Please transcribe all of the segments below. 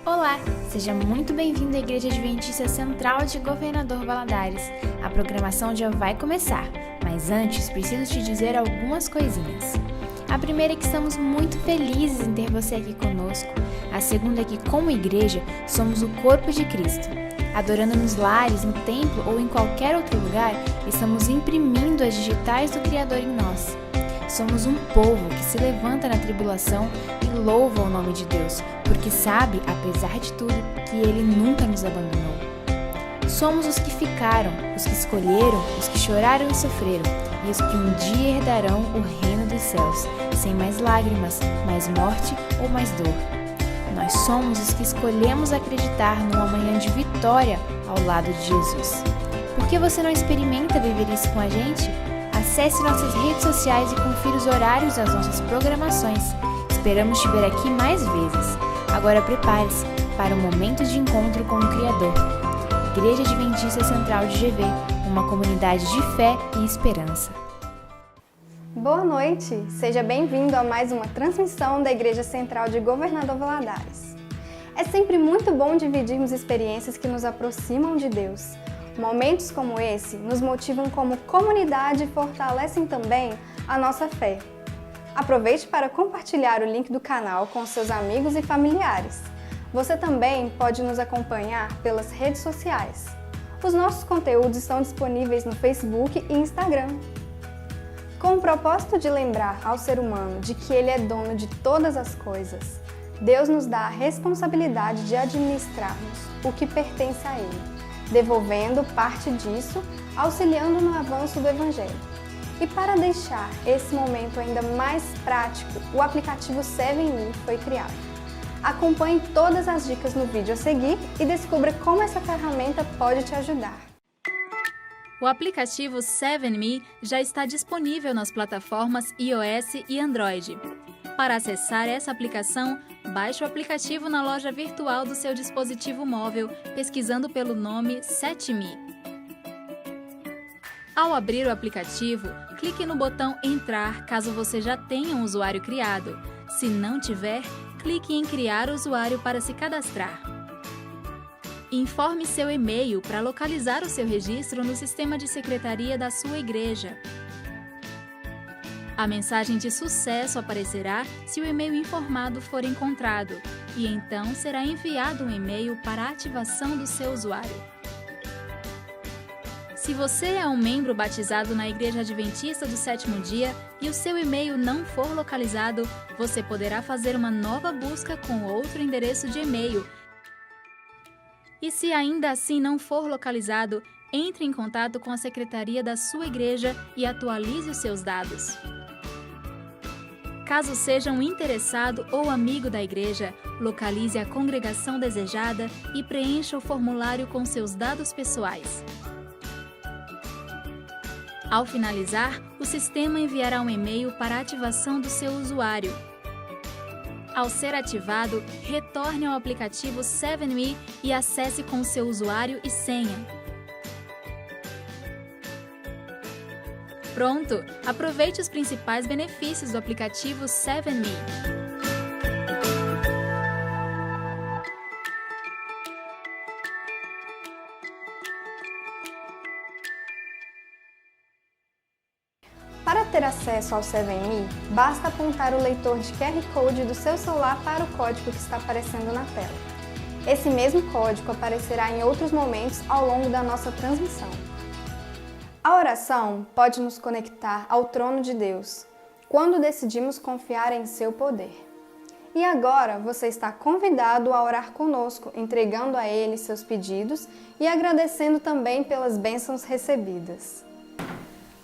Olá, seja muito bem-vindo à Igreja Adventista Central de Governador Valadares. A programação já vai começar, mas antes preciso te dizer algumas coisinhas. A primeira é que estamos muito felizes em ter você aqui conosco. A segunda é que, como igreja, somos o corpo de Cristo. Adorando nos lares, no templo ou em qualquer outro lugar, estamos imprimindo as digitais do Criador em nós. Somos um povo que se levanta na tribulação e louva o nome de Deus, porque sabe, apesar de tudo, que Ele nunca nos abandonou. Somos os que ficaram, os que escolheram, os que choraram e sofreram, e os que um dia herdarão o reino dos céus, sem mais lágrimas, mais morte ou mais dor. Nós somos os que escolhemos acreditar num amanhã de vitória ao lado de Jesus. Por que você não experimenta viver isso com a gente? Acesse nossas redes sociais e confira os horários das nossas programações. Esperamos te ver aqui mais vezes. Agora prepare-se para um momento de encontro com o Criador. Igreja Adventista Central de GV, uma comunidade de fé e esperança. Boa noite! Seja bem-vindo a mais uma transmissão da Igreja Central de Governador Valadares. É sempre muito bom dividirmos experiências que nos aproximam de Deus. Momentos como esse nos motivam como comunidade e fortalecem também a nossa fé. Aproveite para compartilhar o link do canal com seus amigos e familiares. Você também pode nos acompanhar pelas redes sociais. Os nossos conteúdos estão disponíveis no Facebook e Instagram. Com o propósito de lembrar ao ser humano de que ele é dono de todas as coisas, Deus nos dá a responsabilidade de administrarmos o que pertence a Ele, devolvendo parte disso, auxiliando no avanço do Evangelho. E para deixar esse momento ainda mais prático, o aplicativo 7Me foi criado. Acompanhe todas as dicas no vídeo a seguir e descubra como essa ferramenta pode te ajudar. O aplicativo 7Me já está disponível nas plataformas iOS e Android. Para acessar essa aplicação, baixe o aplicativo na loja virtual do seu dispositivo móvel, pesquisando pelo nome 7Me. Ao abrir o aplicativo, clique no botão Entrar caso você já tenha um usuário criado. Se não tiver, clique em Criar usuário para se cadastrar. Informe seu e-mail para localizar o seu registro no sistema de secretaria da sua igreja. A mensagem de sucesso aparecerá se o e-mail informado for encontrado, e então será enviado um e-mail para a ativação do seu usuário. Se você é um membro batizado na Igreja Adventista do Sétimo Dia e o seu e-mail não for localizado, você poderá fazer uma nova busca com outro endereço de e-mail. E se ainda assim não for localizado, entre em contato com a secretaria da sua igreja e atualize os seus dados. Caso seja um interessado ou amigo da igreja, localize a congregação desejada e preencha o formulário com seus dados pessoais. Ao finalizar, o sistema enviará um e-mail para a ativação do seu usuário. Ao ser ativado, retorne ao aplicativo 7Me e acesse com seu usuário e senha. Pronto! Aproveite os principais benefícios do aplicativo 7Me. Para ter acesso ao 7Me, basta apontar o leitor de QR Code do seu celular para o código que está aparecendo na tela. Esse mesmo código aparecerá em outros momentos ao longo da nossa transmissão. A oração pode nos conectar ao trono de Deus, quando decidimos confiar em seu poder. E agora você está convidado a orar conosco, entregando a Ele seus pedidos e agradecendo também pelas bênçãos recebidas.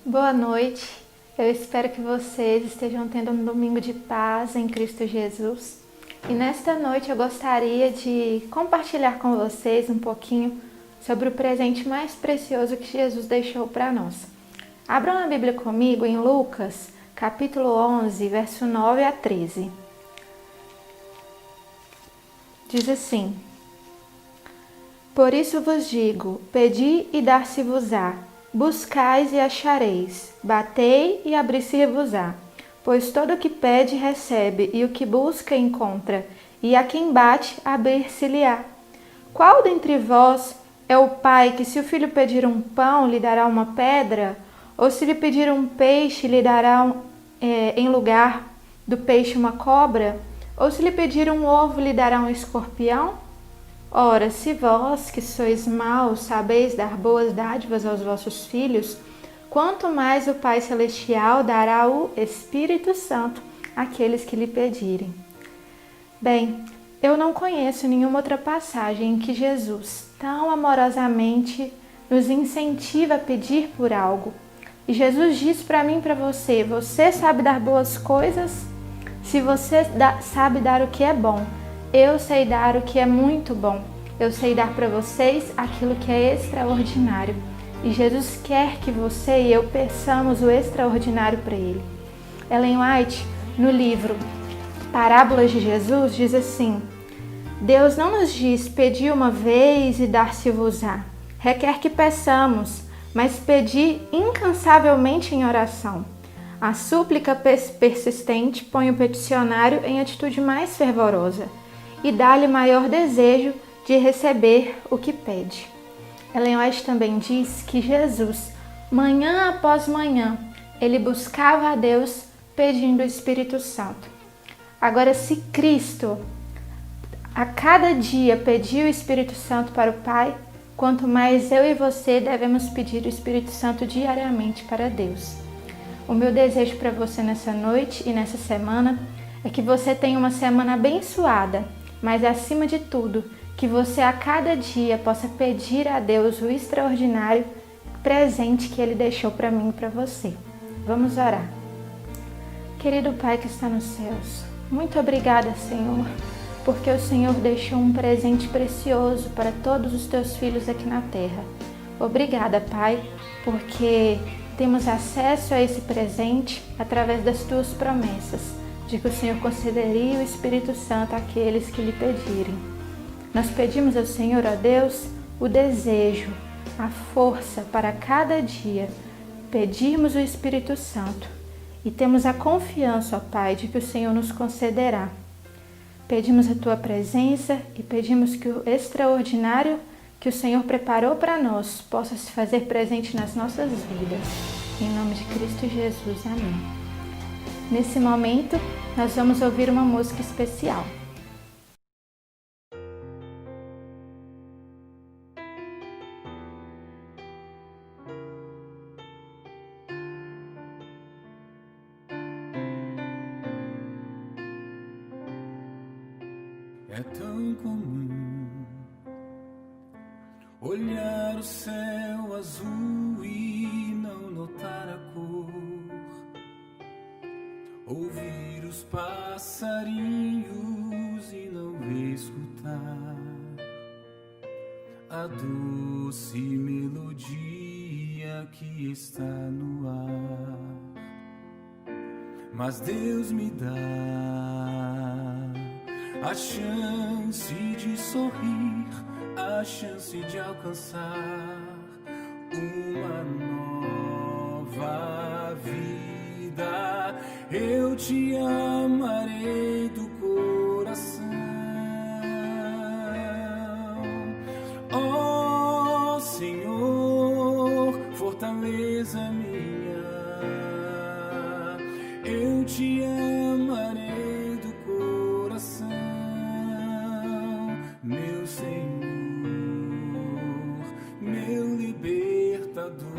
Boa noite, eu espero que vocês estejam tendo um domingo de paz em Cristo Jesus. E nesta noite eu gostaria de compartilhar com vocês um pouquinho sobre o presente mais precioso que Jesus deixou para nós. Abram a Bíblia comigo em Lucas, capítulo 11, verso 9 a 13. Diz assim: Por isso vos digo, pedi e dar-se-vos-á, buscais e achareis, batei e abrir-se-vos-á. Pois todo o que pede recebe, e o que busca encontra, e a quem bate, abrir-se-lhe-á. Qual dentre vós é o pai que, se o filho pedir um pão, lhe dará uma pedra? Ou se lhe pedir um peixe, lhe dará em lugar do peixe uma cobra? Ou se lhe pedir um ovo, lhe dará um escorpião? Ora, se vós, que sois maus, sabeis dar boas dádivas aos vossos filhos, quanto mais o Pai Celestial dará o Espírito Santo àqueles que lhe pedirem. Bem, eu não conheço nenhuma outra passagem em que Jesus tão amorosamente nos incentiva a pedir por algo. E Jesus diz para mim e para você: você sabe dar boas coisas? Se você sabe dar o que é bom, eu sei dar o que é muito bom. Eu sei dar para vocês aquilo que é extraordinário. E Jesus quer que você e eu peçamos o extraordinário para Ele. Ellen White, no livro Parábolas de Jesus, diz assim: Deus não nos diz pedi uma vez e dar-se-vos-á. Requer que peçamos, mas pedi incansavelmente em oração. A súplica persistente põe o peticionário em atitude mais fervorosa e dá-lhe maior desejo de receber o que pede. Ellen White também diz que Jesus, manhã após manhã, ele buscava a Deus pedindo o Espírito Santo. Agora, se Cristo a cada dia pedir o Espírito Santo para o Pai, quanto mais eu e você devemos pedir o Espírito Santo diariamente para Deus. O meu desejo para você nessa noite e nessa semana é que você tenha uma semana abençoada, mas acima de tudo, que você a cada dia possa pedir a Deus o extraordinário presente que Ele deixou para mim e para você. Vamos orar. Querido Pai que está nos céus, muito obrigada, Senhor, porque o Senhor deixou um presente precioso para todos os teus filhos aqui na terra. Obrigada, Pai, porque temos acesso a esse presente através das tuas promessas, de que o Senhor concederia o Espírito Santo àqueles que lhe pedirem. Nós pedimos ao Senhor, ó Deus, o desejo, a força para cada dia pedirmos o Espírito Santo e temos a confiança, ó Pai, de que o Senhor nos concederá. Pedimos a Tua presença e pedimos que o extraordinário que o Senhor preparou para nós possa se fazer presente nas nossas vidas. Em nome de Cristo Jesus. Amém. Nesse momento, nós vamos ouvir uma música especial. É tão comum olhar o céu azul e não notar a cor, ouvir os passarinhos e não escutar a doce melodia que está no ar. Mas Deus me dá a chance de sorrir, a chance de alcançar uma nova vida. Eu te amarei do coração, ó Senhor, fortaleza minha. Eu te amarei do coração, meu Senhor, meu libertador.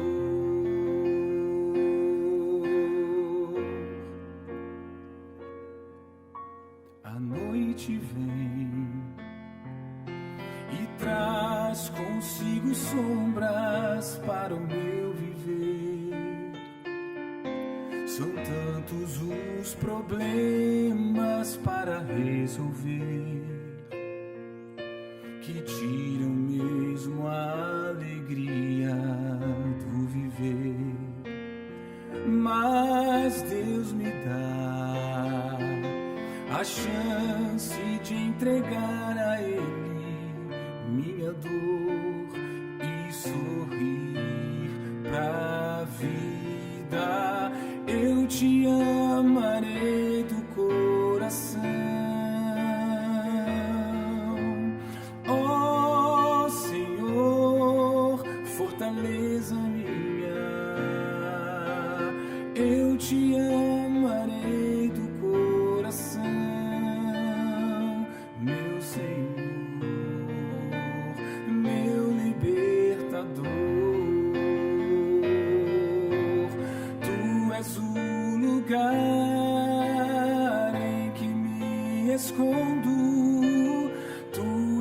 A noite vem e traz consigo sombras para o meu viver. São tantos os problemas para resolver que tiram mesmo a alegria do viver. Mas Deus me dá a chance de entregar a Ele minha dor e sorrir pra vida. Eu te amarei do coração,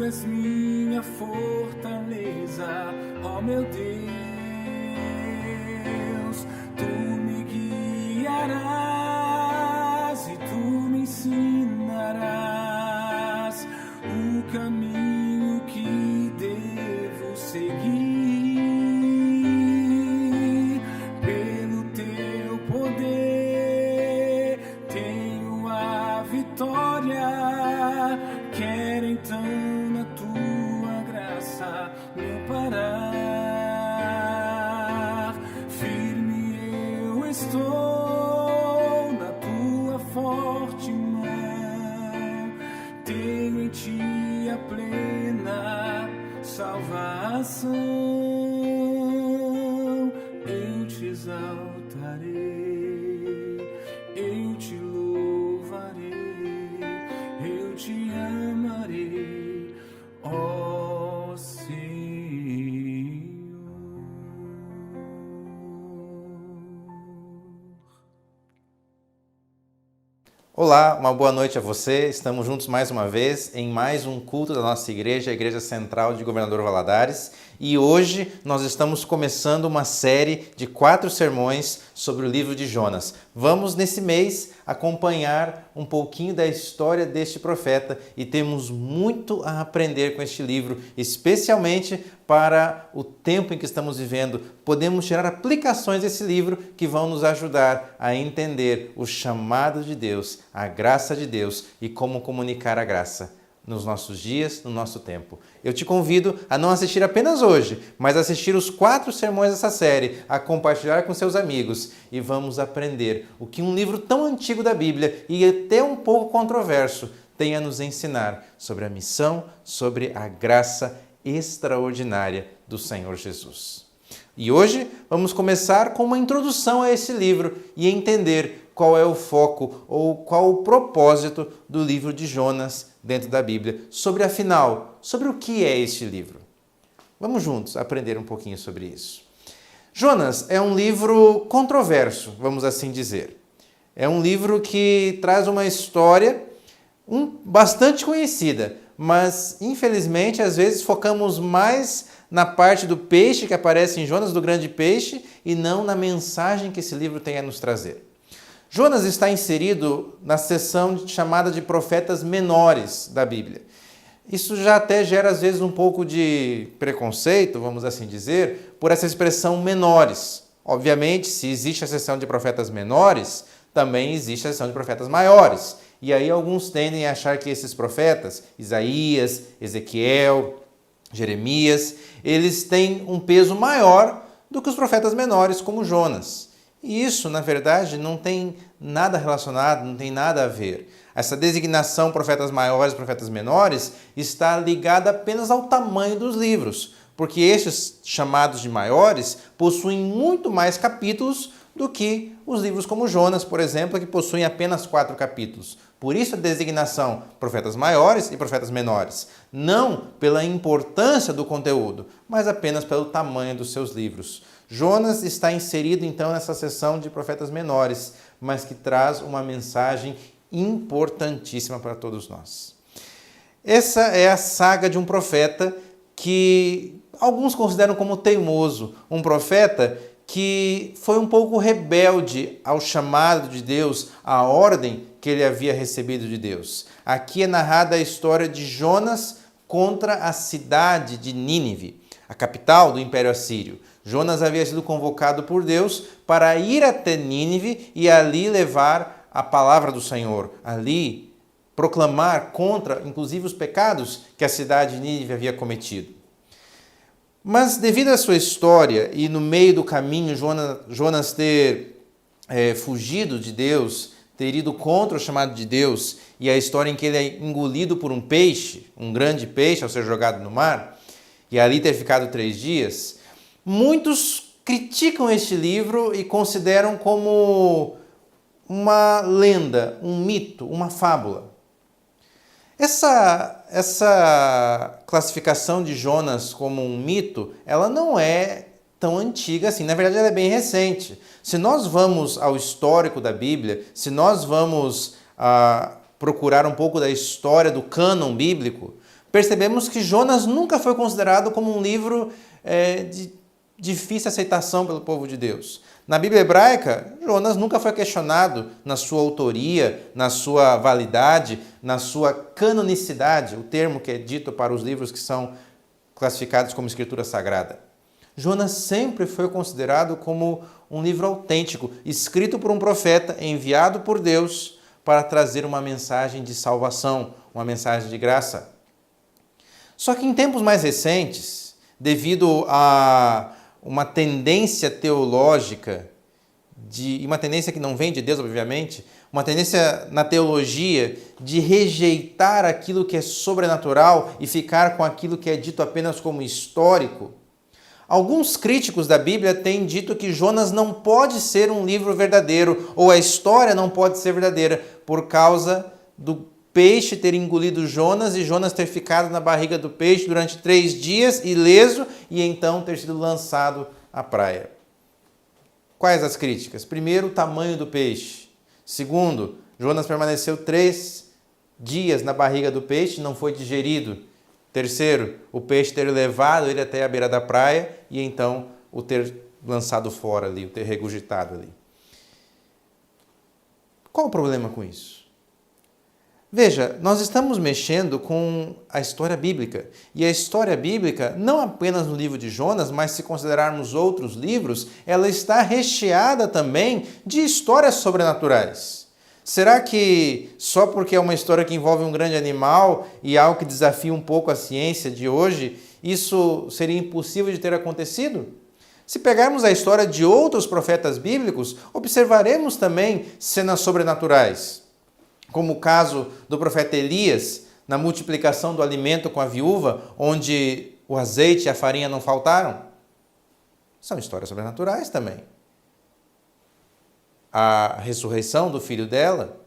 és minha fortaleza, ó meu Deus, tu me guiarás e tu me ensinarás o caminho que devo seguir. Pelo teu poder tenho a vitória. Quero então na tua graça me amparar. Firme eu estou na tua forte mão. Tenho em ti a plena salvação. Eu te exaltarei, eu te louvarei, eu te amarei, ó Senhor. Olá, uma boa noite a você. Estamos juntos mais uma vez em mais um culto da nossa igreja, a Igreja Central de Governador Valadares. E hoje nós estamos começando uma série de 4 sermões sobre o livro de Jonas. Vamos, nesse mês, acompanhar um pouquinho da história deste profeta e temos muito a aprender com este livro, especialmente para o tempo em que estamos vivendo. Podemos tirar aplicações desse livro que vão nos ajudar a entender o chamado de Deus, a graça de Deus e como comunicar a graça nos nossos dias, no nosso tempo. Eu te convido a não assistir apenas hoje, mas assistir os 4 sermões dessa série, a compartilhar com seus amigos e vamos aprender o que um livro tão antigo da Bíblia e até um pouco controverso tem a nos ensinar sobre a missão, sobre a graça extraordinária do Senhor Jesus. E hoje vamos começar com uma introdução a esse livro e entender qual é o foco ou qual o propósito do livro de Jonas dentro da Bíblia, afinal, sobre o que é este livro. Vamos juntos aprender um pouquinho sobre isso. Jonas é um livro controverso, vamos assim dizer. É um livro que traz uma história bastante conhecida, mas infelizmente às vezes focamos mais na parte do peixe que aparece em Jonas, do grande peixe, e não na mensagem que esse livro tem a nos trazer. Jonas está inserido na seção chamada de profetas menores da Bíblia. Isso já até gera às vezes um pouco de preconceito, vamos assim dizer, por essa expressão menores. Obviamente, se existe a seção de profetas menores, também existe a seção de profetas maiores. E aí alguns tendem a achar que esses profetas, Isaías, Ezequiel, Jeremias, eles têm um peso maior do que os profetas menores, como Jonas. E isso, na verdade, não tem nada relacionado, não tem nada a ver. Essa designação profetas maiores e profetas menores está ligada apenas ao tamanho dos livros, porque estes chamados de maiores possuem muito mais capítulos do que os livros como Jonas, por exemplo, que possuem apenas 4 capítulos. Por isso a designação profetas maiores e profetas menores, não pela importância do conteúdo, mas apenas pelo tamanho dos seus livros. Jonas está inserido então nessa seção de profetas menores, mas que traz uma mensagem importantíssima para todos nós. Essa é a saga de um profeta que alguns consideram como teimoso, um profeta que foi um pouco rebelde ao chamado de Deus, à ordem que ele havia recebido de Deus. Aqui é narrada a história de Jonas contra a cidade de Nínive, a capital do Império Assírio. Jonas havia sido convocado por Deus para ir até Nínive e ali levar a palavra do Senhor, ali proclamar contra, inclusive, os pecados que a cidade de Nínive havia cometido. Mas devido à sua história e no meio do caminho Jonas ter fugido de Deus, ter ido contra o chamado de Deus e a história em que ele é engolido por um peixe, um grande peixe ao ser jogado no mar, e ali ter ficado 3 dias, muitos criticam este livro e consideram como uma lenda, um mito, uma fábula. Essa classificação de Jonas como um mito, ela não é tão antiga assim. Na verdade, ela é bem recente. Se nós vamos ao histórico da Bíblia, se nós vamos procurar um pouco da história do cânon bíblico, percebemos que Jonas nunca foi considerado como um livro de difícil aceitação pelo povo de Deus. Na Bíblia hebraica, Jonas nunca foi questionado na sua autoria, na sua validade, na sua canonicidade, o termo que é dito para os livros que são classificados como escritura sagrada. Jonas sempre foi considerado como um livro autêntico, escrito por um profeta, enviado por Deus para trazer uma mensagem de salvação, uma mensagem de graça. Só que em tempos mais recentes, devido a uma tendência teológica, uma tendência que não vem de Deus, obviamente, uma tendência na teologia de rejeitar aquilo que é sobrenatural e ficar com aquilo que é dito apenas como histórico, alguns críticos da Bíblia têm dito que Jonas não pode ser um livro verdadeiro, ou a história não pode ser verdadeira, por causa do peixe ter engolido Jonas e Jonas ter ficado na barriga do peixe durante 3 dias, ileso, e então ter sido lançado à praia. Quais as críticas? Primeiro, o tamanho do peixe. Segundo, Jonas permaneceu 3 dias na barriga do peixe e não foi digerido. Terceiro, o peixe ter levado ele até a beira da praia e então o ter lançado fora ali, o ter regurgitado ali. Qual o problema com isso? Veja, nós estamos mexendo com a história bíblica. E a história bíblica, não apenas no livro de Jonas, mas se considerarmos outros livros, ela está recheada também de histórias sobrenaturais. Será que só porque é uma história que envolve um grande animal e algo que desafia um pouco a ciência de hoje, isso seria impossível de ter acontecido? Se pegarmos a história de outros profetas bíblicos, observaremos também cenas sobrenaturais, como o caso do profeta Elias, na multiplicação do alimento com a viúva, onde o azeite e a farinha não faltaram. São histórias sobrenaturais também. A ressurreição do filho dela,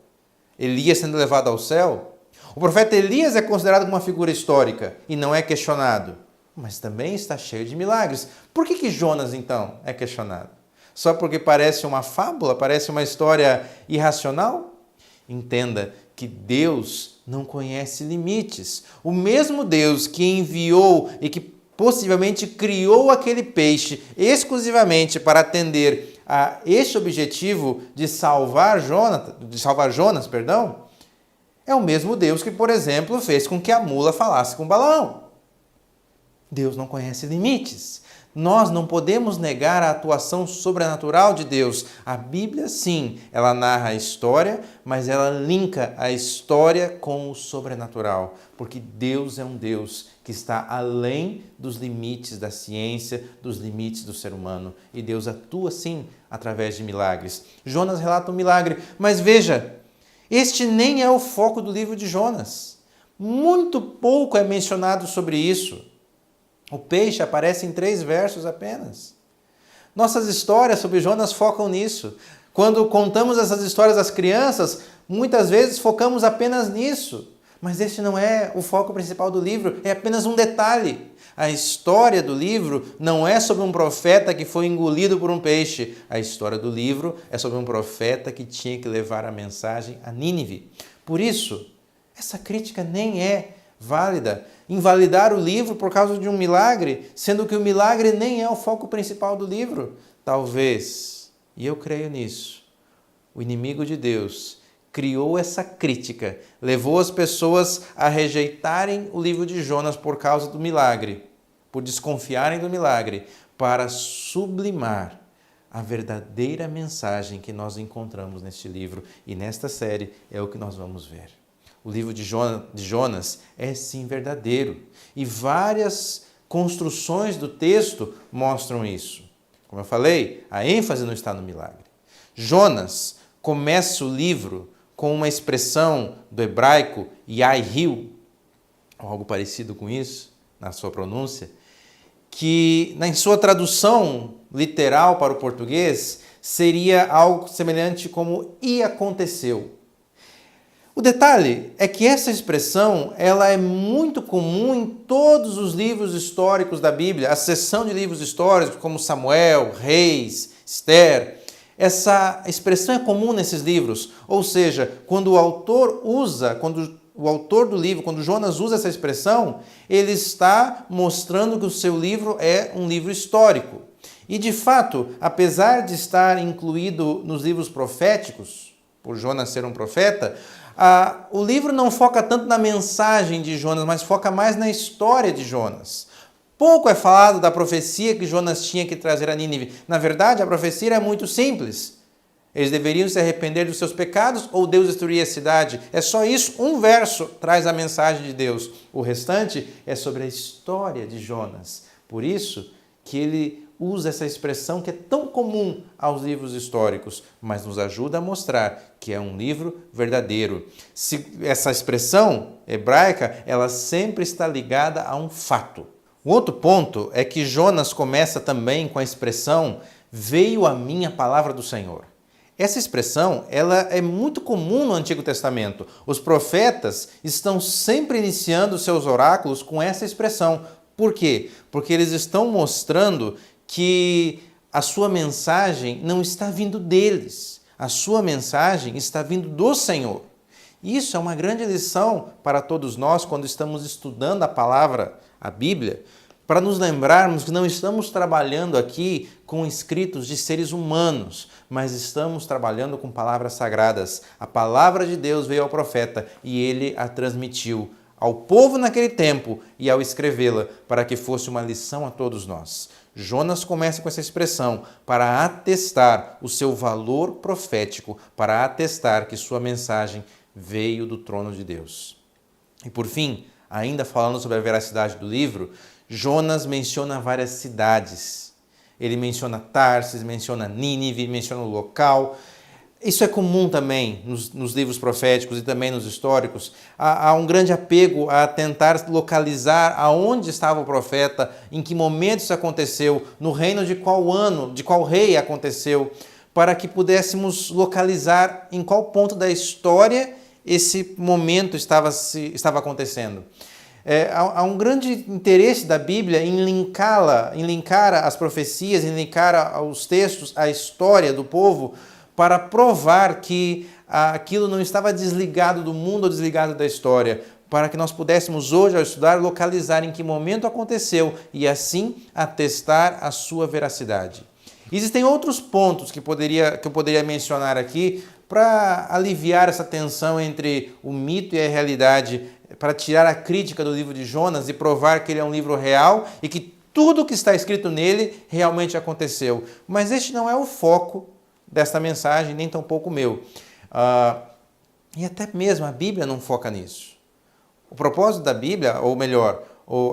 Elias sendo levado ao céu. O profeta Elias é considerado uma figura histórica e não é questionado, mas também está cheio de milagres. Por que Jonas, então, é questionado? Só porque parece uma fábula, parece uma história irracional? Entenda que Deus não conhece limites. O mesmo Deus que enviou e que possivelmente criou aquele peixe exclusivamente para atender a este objetivo de salvar Jonas, é o mesmo Deus que, por exemplo, fez com que a mula falasse com Balaão. Deus não conhece limites. Nós não podemos negar a atuação sobrenatural de Deus. A Bíblia, sim, ela narra a história, mas ela linka a história com o sobrenatural, porque Deus é um Deus que está além dos limites da ciência, dos limites do ser humano. E Deus atua, sim, através de milagres. Jonas relata um milagre, mas veja, este nem é o foco do livro de Jonas. Muito pouco é mencionado sobre isso. O peixe aparece em 3 versos apenas. Nossas histórias sobre Jonas focam nisso. Quando contamos essas histórias às crianças, muitas vezes focamos apenas nisso. Mas este não é o foco principal do livro, é apenas um detalhe. A história do livro não é sobre um profeta que foi engolido por um peixe. A história do livro é sobre um profeta que tinha que levar a mensagem a Nínive. Por isso, essa crítica nem é válida. Invalidar o livro por causa de um milagre, sendo que o milagre nem é o foco principal do livro. Talvez, e eu creio nisso, o inimigo de Deus criou essa crítica, levou as pessoas a rejeitarem o livro de Jonas por causa do milagre, por desconfiarem do milagre, para sublimar a verdadeira mensagem que nós encontramos neste livro. E nesta série é o que nós vamos ver. O livro de Jonas é sim verdadeiro e várias construções do texto mostram isso. Como eu falei, a ênfase não está no milagre. Jonas começa o livro com uma expressão do hebraico Yahiu, ou algo parecido com isso, na sua pronúncia, que em sua tradução literal para o português seria algo semelhante como "e aconteceu". O detalhe é que essa expressão ela é muito comum em todos os livros históricos da Bíblia, a seção de livros históricos como Samuel, Reis, Esther. Essa expressão é comum nesses livros, ou seja, quando o autor usa, quando o autor do livro, quando Jonas usa essa expressão, ele está mostrando que o seu livro é um livro histórico. E, de fato, apesar de estar incluído nos livros proféticos, por Jonas ser um profeta, o livro não foca tanto na mensagem de Jonas, mas foca mais na história de Jonas. Pouco é falado da profecia que Jonas tinha que trazer a Nínive. Na verdade, a profecia era muito simples. Eles deveriam se arrepender dos seus pecados ou Deus destruiria a cidade. É só isso. Um verso traz a mensagem de Deus. O restante é sobre a história de Jonas. Por isso que ele usa essa expressão que é tão comum aos livros históricos, mas nos ajuda a mostrar que é um livro verdadeiro. Essa expressão hebraica, ela sempre está ligada a um fato. O outro ponto é que Jonas começa também com a expressão "veio a mim a palavra do Senhor". Essa expressão ela é muito comum no Antigo Testamento. Os profetas estão sempre iniciando seus oráculos com essa expressão. Por quê? Porque eles estão mostrando que a sua mensagem não está vindo deles. A sua mensagem está vindo do Senhor. Isso é uma grande lição para todos nós quando estamos estudando a palavra, a Bíblia, para nos lembrarmos que não estamos trabalhando aqui com escritos de seres humanos, mas estamos trabalhando com palavras sagradas. A palavra de Deus veio ao profeta e ele a transmitiu ao povo naquele tempo e ao escrevê-la para que fosse uma lição a todos nós. Jonas começa com essa expressão para atestar o seu valor profético, para atestar que sua mensagem veio do trono de Deus. E por fim, ainda falando sobre a veracidade do livro, Jonas menciona várias cidades. Ele menciona Tarsis, menciona Nínive, menciona o local. Isso é comum também nos livros proféticos e também nos históricos. Há um grande apego a tentar localizar aonde estava o profeta, em que momento isso aconteceu, no reino de qual ano, de qual rei aconteceu, para que pudéssemos localizar em qual ponto da história esse momento estava acontecendo. Há um grande interesse da Bíblia em linkar as profecias, em linkar os textos, a história do povo, para provar que aquilo não estava desligado do mundo ou desligado da história, para que nós pudéssemos hoje, ao estudar, localizar em que momento aconteceu e assim atestar a sua veracidade. Existem outros pontos que eu poderia mencionar aqui para aliviar essa tensão entre o mito e a realidade, para tirar a crítica do livro de Jonas e provar que ele é um livro real e que tudo o que está escrito nele realmente aconteceu. Mas este não é o foco desta mensagem, nem tampouco o meu. E até mesmo a Bíblia não foca nisso. O propósito da Bíblia, ou melhor,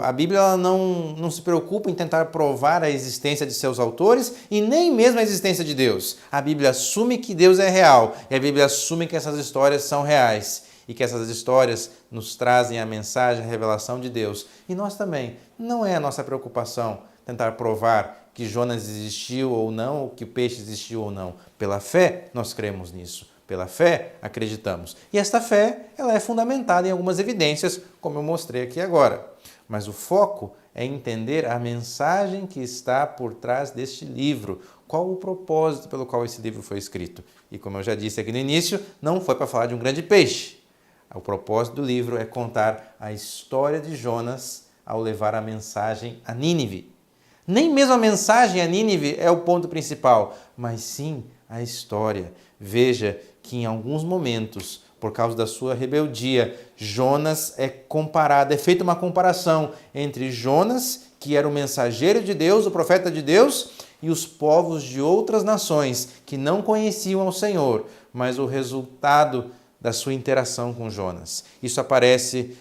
a Bíblia ela não se preocupa em tentar provar a existência de seus autores e nem mesmo a existência de Deus. A Bíblia assume que Deus é real e a Bíblia assume que essas histórias são reais e que essas histórias nos trazem a mensagem, a revelação de Deus. E nós também. Não é a nossa preocupação tentar provar que Jonas existiu ou não, ou que o peixe existiu ou não. Pela fé, nós cremos nisso. Pela fé, acreditamos. E esta fé, ela é fundamentada em algumas evidências, como eu mostrei aqui agora. Mas o foco é entender a mensagem que está por trás deste livro. Qual o propósito pelo qual esse livro foi escrito? E como eu já disse aqui no início, não foi para falar de um grande peixe. O propósito do livro é contar a história de Jonas ao levar a mensagem a Nínive. Nem mesmo a mensagem a Nínive é o ponto principal, mas sim a história. Veja que em alguns momentos, por causa da sua rebeldia, Jonas é feita uma comparação entre Jonas, que era o mensageiro de Deus, o profeta de Deus, e os povos de outras nações que não conheciam ao Senhor, mas o resultado da sua interação com Jonas. Isso aparece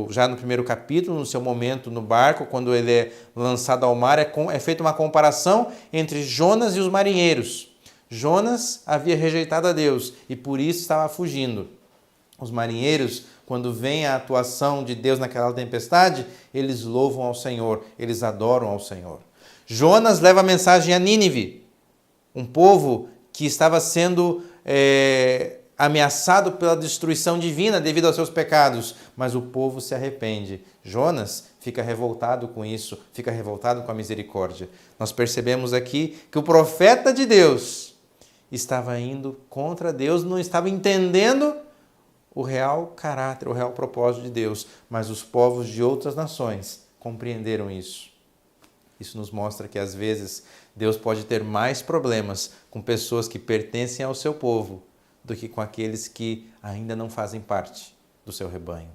já no primeiro capítulo, no seu momento no barco, quando ele é lançado ao mar, é feita uma comparação entre Jonas e os marinheiros. Jonas havia rejeitado a Deus e por isso estava fugindo. Os marinheiros, quando veem a atuação de Deus naquela tempestade, eles louvam ao Senhor, eles adoram ao Senhor. Jonas leva a mensagem a Nínive, um povo que estava sendo ameaçado pela destruição divina devido aos seus pecados, mas o povo se arrepende. Jonas fica revoltado com isso, fica revoltado com a misericórdia. Nós percebemos aqui que o profeta de Deus estava indo contra Deus, não estava entendendo o real caráter, o real propósito de Deus, mas os povos de outras nações compreenderam isso. Isso nos mostra que às vezes Deus pode ter mais problemas com pessoas que pertencem ao seu povo do que com aqueles que ainda não fazem parte do seu rebanho.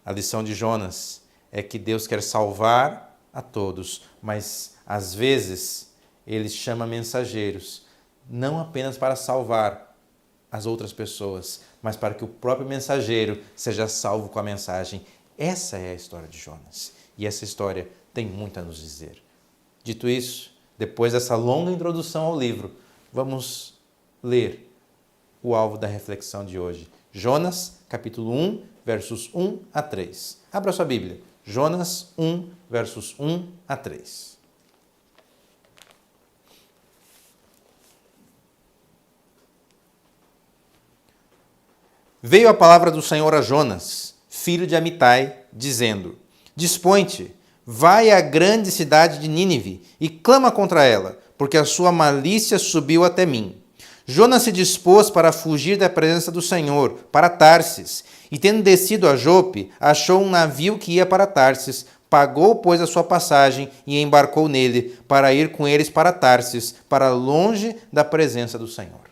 A lição de Jonas é que Deus quer salvar a todos, mas às vezes Ele chama mensageiros, não apenas para salvar as outras pessoas, mas para que o próprio mensageiro seja salvo com a mensagem. Essa é a história de Jonas. E essa história tem muito a nos dizer. Dito isso, depois dessa longa introdução ao livro, vamos ler o alvo da reflexão de hoje. Jonas, capítulo 1, versos 1 a 3. Abra sua Bíblia. Jonas 1, versos 1 a 3. Veio a palavra do Senhor a Jonas, filho de Amitai, dizendo: Dispõe-te, vai à grande cidade de Nínive e clama contra ela, porque a sua malícia subiu até mim. Jonas se dispôs para fugir da presença do Senhor, para Tarsis, e tendo descido a Jope, achou um navio que ia para Tarsis, pagou, pois, a sua passagem e embarcou nele, para ir com eles para Tarsis, para longe da presença do Senhor.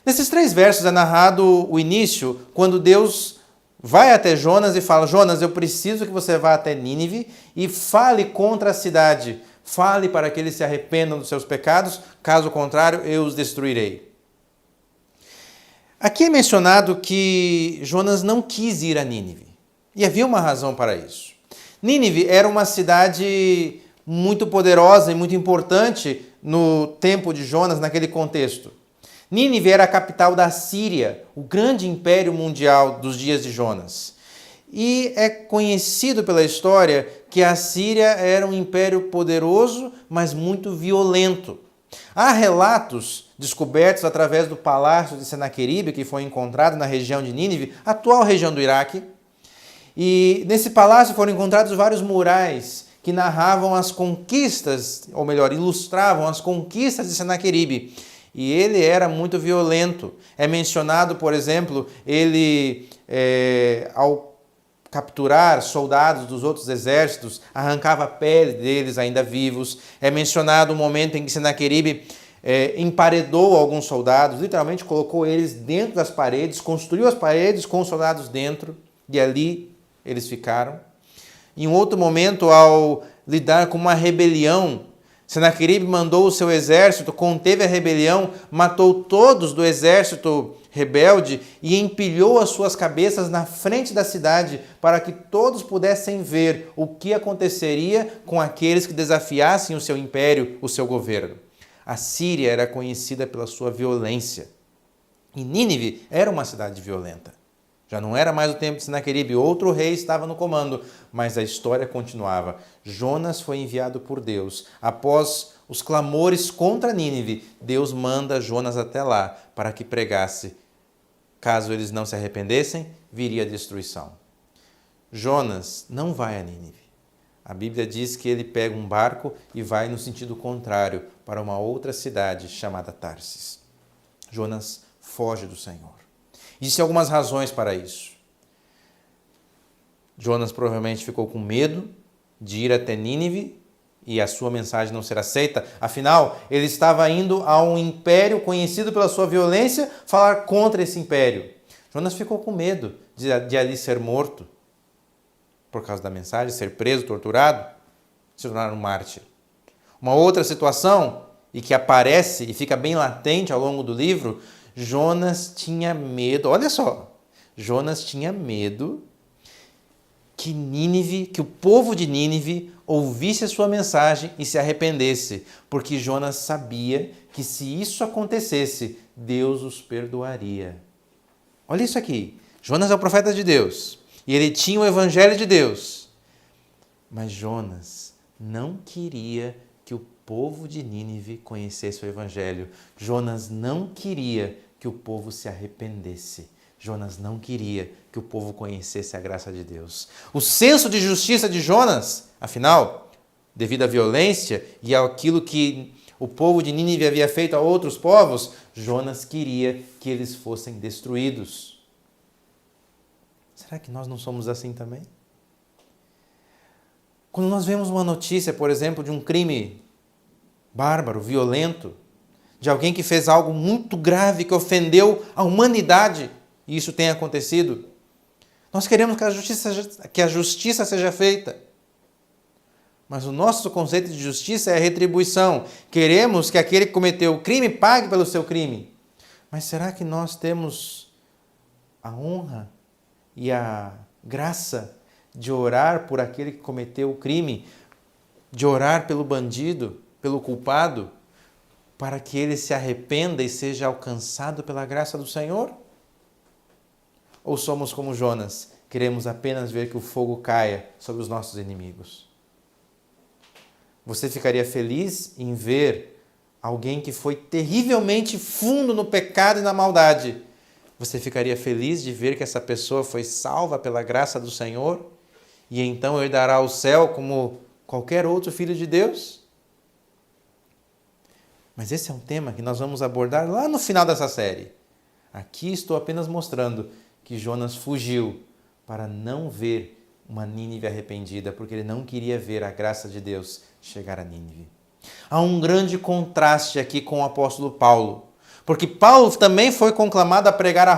Nesses 3 versos é narrado o início, quando Deus vai até Jonas e fala: Jonas, eu preciso que você vá até Nínive e fale contra a cidade. Fale para que eles se arrependam dos seus pecados, caso contrário, eu os destruirei. Aqui é mencionado que Jonas não quis ir a Nínive. E havia uma razão para isso. Nínive era uma cidade muito poderosa e muito importante no tempo de Jonas, naquele contexto. Nínive era a capital da Síria, o grande império mundial dos dias de Jonas. E é conhecido pela história que a Síria era um império poderoso, mas muito violento. Há relatos descobertos através do palácio de Senaqueribe, que foi encontrado na região de Nínive, atual região do Iraque. E nesse palácio foram encontrados vários murais que narravam as conquistas, ou melhor, ilustravam as conquistas de Senaqueribe. E ele era muito violento. É mencionado, por exemplo, ele, ao capturar soldados dos outros exércitos, arrancava a pele deles ainda vivos. É mencionado o momento em que Senaqueribe emparedou alguns soldados, literalmente colocou eles dentro das paredes, construiu as paredes com os soldados dentro, e ali eles ficaram. Em um outro momento, ao lidar com uma rebelião, Senaqueribe mandou o seu exército, conteve a rebelião, matou todos do exército rebelde e empilhou as suas cabeças na frente da cidade para que todos pudessem ver o que aconteceria com aqueles que desafiassem o seu império, o seu governo. A Síria era conhecida pela sua violência. E Nínive era uma cidade violenta. Já não era mais o tempo de Senaqueribe, outro rei estava no comando, mas a história continuava. Jonas foi enviado por Deus. Após os clamores contra Nínive, Deus manda Jonas até lá para que pregasse. Caso eles não se arrependessem, viria a destruição. Jonas não vai a Nínive. A Bíblia diz que ele pega um barco e vai no sentido contrário para uma outra cidade chamada Tarsis. Jonas foge do Senhor. Existem algumas razões para isso. Jonas provavelmente ficou com medo de ir até Nínive e a sua mensagem não ser aceita. Afinal, ele estava indo a um império conhecido pela sua violência falar contra esse império. Jonas ficou com medo de ali ser morto por causa da mensagem, ser preso, torturado, se tornar um mártir. Uma outra situação, e que aparece e fica bem latente ao longo do livro, Jonas tinha medo, olha só, Jonas tinha medo que Nínive, que o povo de Nínive ouvisse a sua mensagem e se arrependesse, porque Jonas sabia que se isso acontecesse, Deus os perdoaria. Olha isso aqui, Jonas é o profeta de Deus e ele tinha o evangelho de Deus, mas Jonas não queria que o povo de Nínive conhecesse o evangelho. Jonas não queria que o povo se arrependesse. Jonas não queria que o povo conhecesse a graça de Deus. O senso de justiça de Jonas, afinal, devido à violência e àquilo que o povo de Nínive havia feito a outros povos, Jonas queria que eles fossem destruídos. Será que nós não somos assim também? Quando nós vemos uma notícia, por exemplo, de um crime bárbaro, violento, de alguém que fez algo muito grave, que ofendeu a humanidade, e isso tem acontecido, nós queremos que a justiça seja feita. Mas o nosso conceito de justiça é a retribuição. Queremos que aquele que cometeu o crime pague pelo seu crime. Mas será que nós temos a honra e a graça de orar por aquele que cometeu o crime, de orar pelo bandido, pelo culpado, para que ele se arrependa e seja alcançado pela graça do Senhor? Ou somos como Jonas, queremos apenas ver que o fogo caia sobre os nossos inimigos? Você ficaria feliz em ver alguém que foi terrivelmente fundo no pecado e na maldade? Você ficaria feliz de ver que essa pessoa foi salva pela graça do Senhor e então herdará o céu como qualquer outro filho de Deus? Mas esse é um tema que nós vamos abordar lá no final dessa série. Aqui estou apenas mostrando que Jonas fugiu para não ver uma Nínive arrependida, porque ele não queria ver a graça de Deus chegar a Nínive. Há um grande contraste aqui com o apóstolo Paulo, porque Paulo também foi conclamado a pregar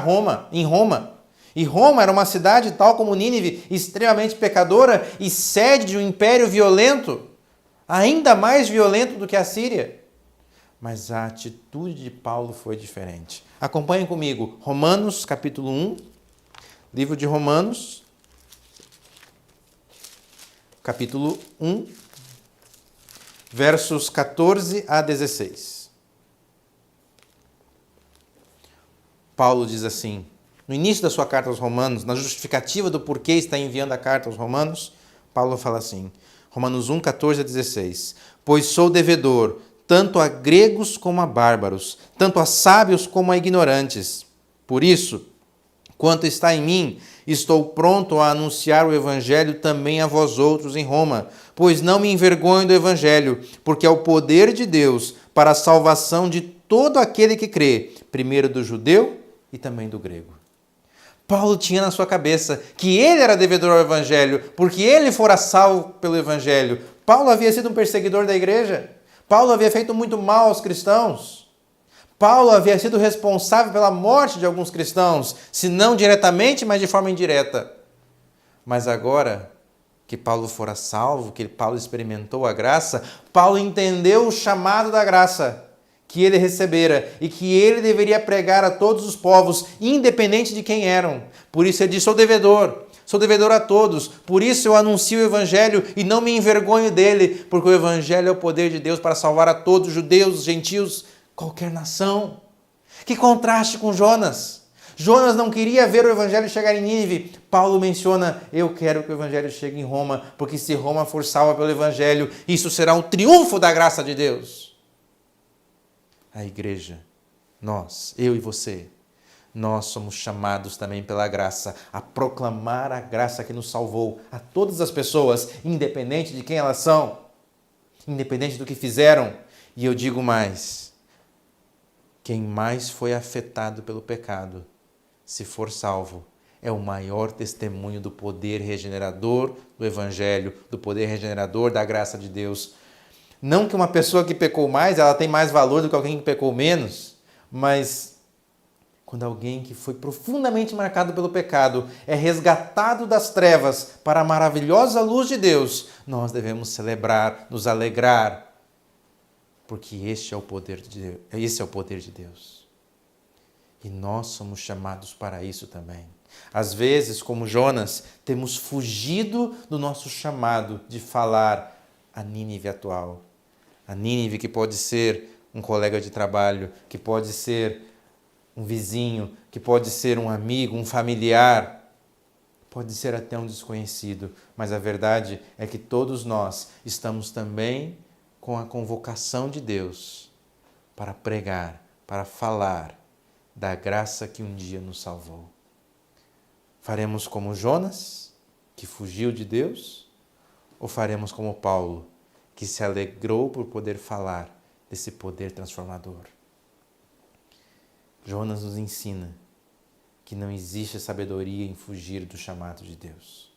em Roma. E Roma era uma cidade, tal como Nínive, extremamente pecadora e sede de um império violento, ainda mais violento do que a Síria. Mas a atitude de Paulo foi diferente. Acompanhem comigo, Romanos capítulo 1, livro de Romanos, capítulo 1, versos 14 a 16. Paulo diz assim, no início da sua carta aos Romanos, na justificativa do porquê está enviando a carta aos Romanos, Paulo fala assim, Romanos 1, 14 a 16, pois sou devedor, tanto a gregos como a bárbaros, tanto a sábios como a ignorantes. Por isso, quanto está em mim, estou pronto a anunciar o Evangelho também a vós outros em Roma, pois não me envergonho do Evangelho, porque é o poder de Deus para a salvação de todo aquele que crê, primeiro do judeu e também do grego. Paulo tinha na sua cabeça que ele era devedor ao Evangelho, porque ele fora salvo pelo Evangelho. Paulo havia sido um perseguidor da igreja. Paulo havia feito muito mal aos cristãos. Paulo havia sido responsável pela morte de alguns cristãos, se não diretamente, mas de forma indireta. Mas agora que Paulo fora salvo, que Paulo experimentou a graça, Paulo entendeu o chamado da graça que ele recebera e que ele deveria pregar a todos os povos, independente de quem eram. Por isso ele diz, sou devedor a todos, por isso eu anuncio o Evangelho e não me envergonho dele, porque o Evangelho é o poder de Deus para salvar a todos, judeus, gentios, qualquer nação. Que contraste com Jonas. Jonas não queria ver o Evangelho chegar em Nínive. Paulo menciona, eu quero que o Evangelho chegue em Roma, porque se Roma for salva pelo Evangelho, isso será um triunfo da graça de Deus. A igreja, nós, eu e você, nós somos chamados também pela graça a proclamar a graça que nos salvou a todas as pessoas, independente de quem elas são, independente do que fizeram. E eu digo mais, quem mais foi afetado pelo pecado, se for salvo, é o maior testemunho do poder regenerador do Evangelho, do poder regenerador da graça de Deus. Não que uma pessoa que pecou mais, ela tem mais valor do que alguém que pecou menos, mas quando alguém que foi profundamente marcado pelo pecado é resgatado das trevas para a maravilhosa luz de Deus, nós devemos celebrar, nos alegrar, porque esse é o poder de Deus. E nós somos chamados para isso também. Às vezes, como Jonas, temos fugido do nosso chamado de falar a Nínive atual. A Nínive que pode ser um colega de trabalho, que pode ser um vizinho, que pode ser um amigo, um familiar, pode ser até um desconhecido, mas a verdade é que todos nós estamos também com a convocação de Deus para pregar, para falar da graça que um dia nos salvou. Faremos como Jonas, que fugiu de Deus, ou faremos como Paulo, que se alegrou por poder falar desse poder transformador? Jonas nos ensina que não existe sabedoria em fugir do chamado de Deus.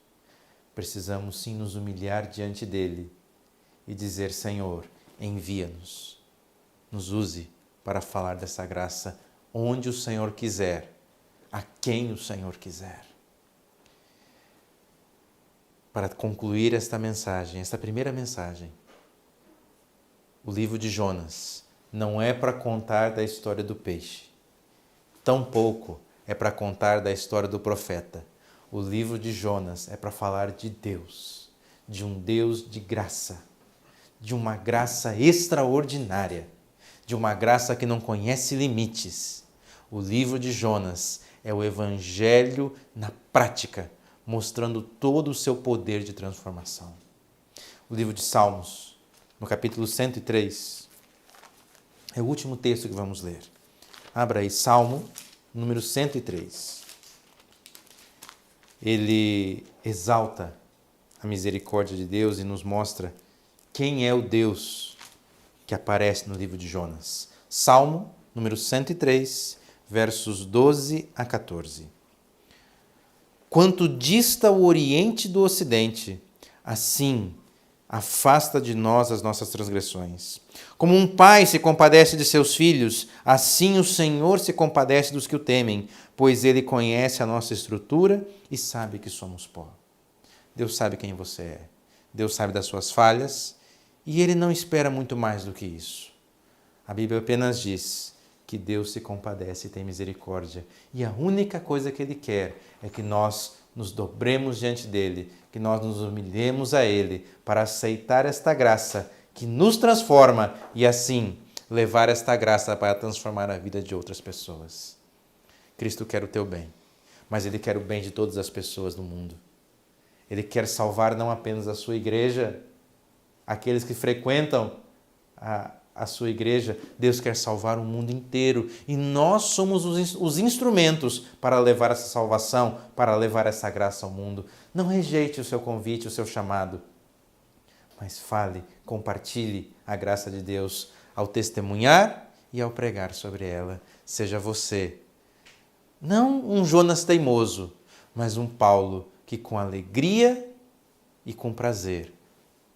Precisamos sim nos humilhar diante dele e dizer: Senhor, envia-nos, nos use para falar dessa graça onde o Senhor quiser, a quem o Senhor quiser. Para concluir esta mensagem, esta primeira mensagem, o livro de Jonas não é para contar da história do peixe, tampouco é para contar da história do profeta. O livro de Jonas é para falar de Deus, de um Deus de graça, de uma graça extraordinária, de uma graça que não conhece limites. O livro de Jonas é o Evangelho na prática, mostrando todo o seu poder de transformação. O livro de Salmos, no capítulo 103, é o último texto que vamos ler. Abra aí, Salmo número 103. Ele exalta a misericórdia de Deus e nos mostra quem é o Deus que aparece no livro de Jonas. Salmo número 103, versos 12 a 14. Quanto dista o Oriente do Ocidente, assim afasta de nós as nossas transgressões. Como um pai se compadece de seus filhos, assim o Senhor se compadece dos que o temem, pois Ele conhece a nossa estrutura e sabe que somos pó. Deus sabe quem você é. Deus sabe das suas falhas e Ele não espera muito mais do que isso. A Bíblia apenas diz que Deus se compadece e tem misericórdia. E a única coisa que Ele quer é que nós nos dobremos diante dEle, que nós nos humilhemos a Ele para aceitar esta graça que nos transforma e assim levar esta graça para transformar a vida de outras pessoas. Cristo quer o teu bem, mas Ele quer o bem de todas as pessoas do mundo. Ele quer salvar não apenas a sua igreja, aqueles que frequentam a sua igreja. Deus quer salvar o mundo inteiro e nós somos os instrumentos para levar essa salvação, para levar essa graça ao mundo. Não rejeite o seu convite, o seu chamado, mas fale, compartilhe a graça de Deus ao testemunhar e ao pregar sobre ela. Seja você, não um Jonas teimoso, mas um Paulo que com alegria e com prazer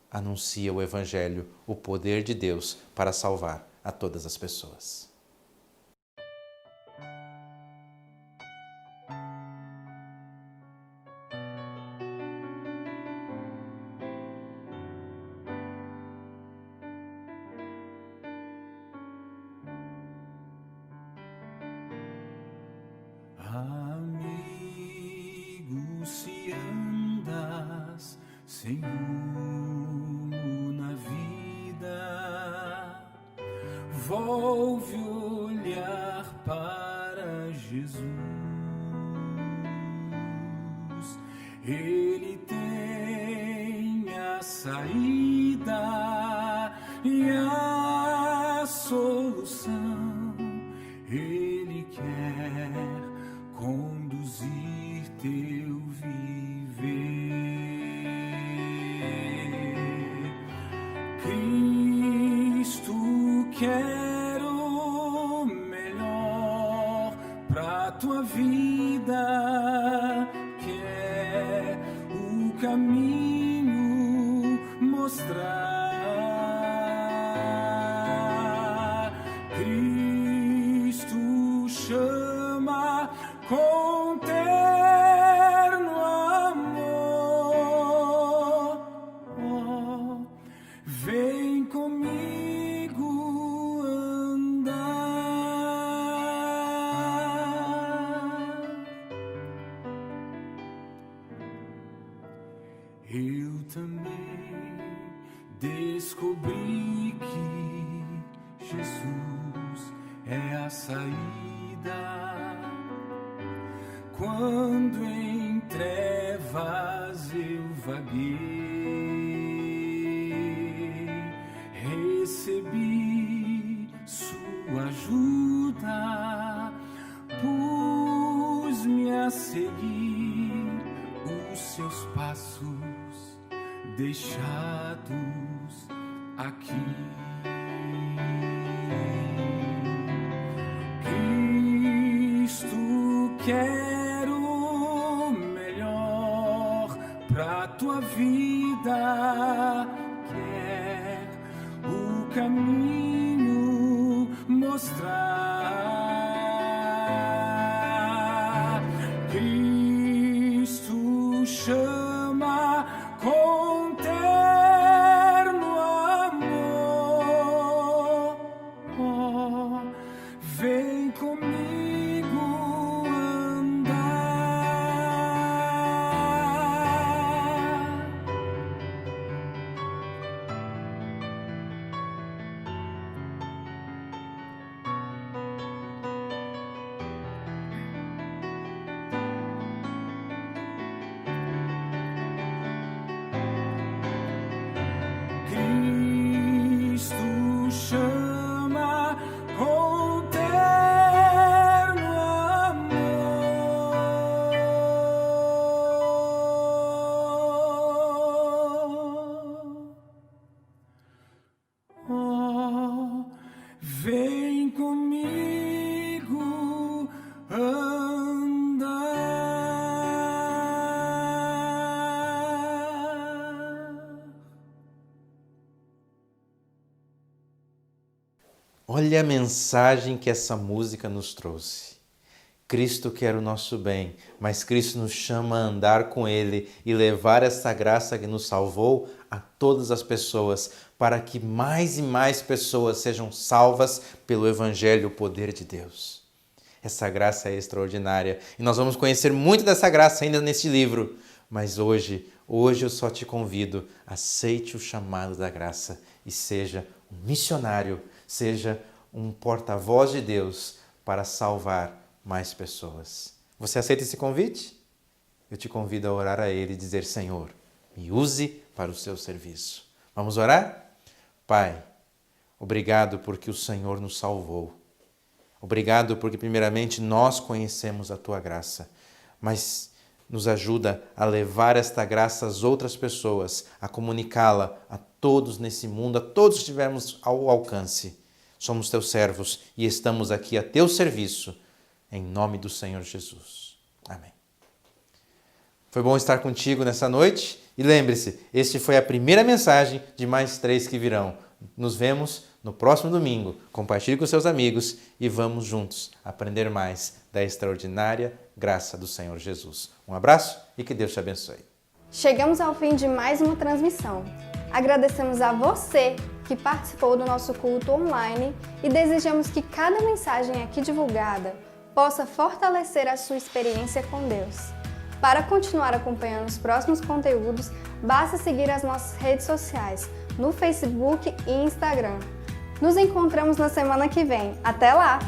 anuncia o Evangelho, o poder de Deus para salvar a todas as pessoas. Amigo, se andas sem rumo na vida, volve olhar para Jesus. Ele tem a saída e a solução. Ele quer conduzir teu viver. Cristo quer o melhor pra tua vida, quer o caminho mostrar. Cristo chama com terno amor. Oh, vem comigo andar. Eu também descobri que Jesus é a saída. Quando em trevas eu vaguei, recebi sua ajuda, pus-me a seguir os seus passos deixados aqui. Cristo quer tua vida quer o caminho mostrar. Cristo chama com terno amor. Oh, vem comigo andar. Cristo chama com terno amor. Oh, vem comigo andar. Olha a mensagem que essa música nos trouxe. Cristo quer o nosso bem, mas Cristo nos chama a andar com Ele e levar essa graça que nos salvou a todas as pessoas, para que mais e mais pessoas sejam salvas pelo Evangelho, o poder de Deus. Essa graça é extraordinária e nós vamos conhecer muito dessa graça ainda neste livro. Mas hoje eu só te convido, aceite o chamado da graça e seja um missionário, seja um porta-voz de Deus para salvar mais pessoas. Você aceita esse convite? Eu te convido a orar a Ele e dizer: Senhor, me use para o seu serviço. Vamos orar? Pai, obrigado porque o Senhor nos salvou. Obrigado porque primeiramente nós conhecemos a Tua graça, mas nos ajuda a levar esta graça às outras pessoas, a comunicá-la a todos nesse mundo, a todos que estivermos ao alcance. Somos Teus servos e estamos aqui a Teu serviço, em nome do Senhor Jesus. Amém. Foi bom estar contigo nessa noite e lembre-se, este foi a primeira mensagem de mais 3 que virão. Nos vemos no próximo domingo. Compartilhe com seus amigos e vamos juntos aprender mais da extraordinária graça do Senhor Jesus. Um abraço e que Deus te abençoe. Chegamos ao fim de mais uma transmissão. Agradecemos a você que participou do nosso culto online e desejamos que cada mensagem aqui divulgada possa fortalecer a sua experiência com Deus. Para continuar acompanhando os próximos conteúdos, basta seguir as nossas redes sociais no Facebook e Instagram. Nos encontramos na semana que vem. Até lá!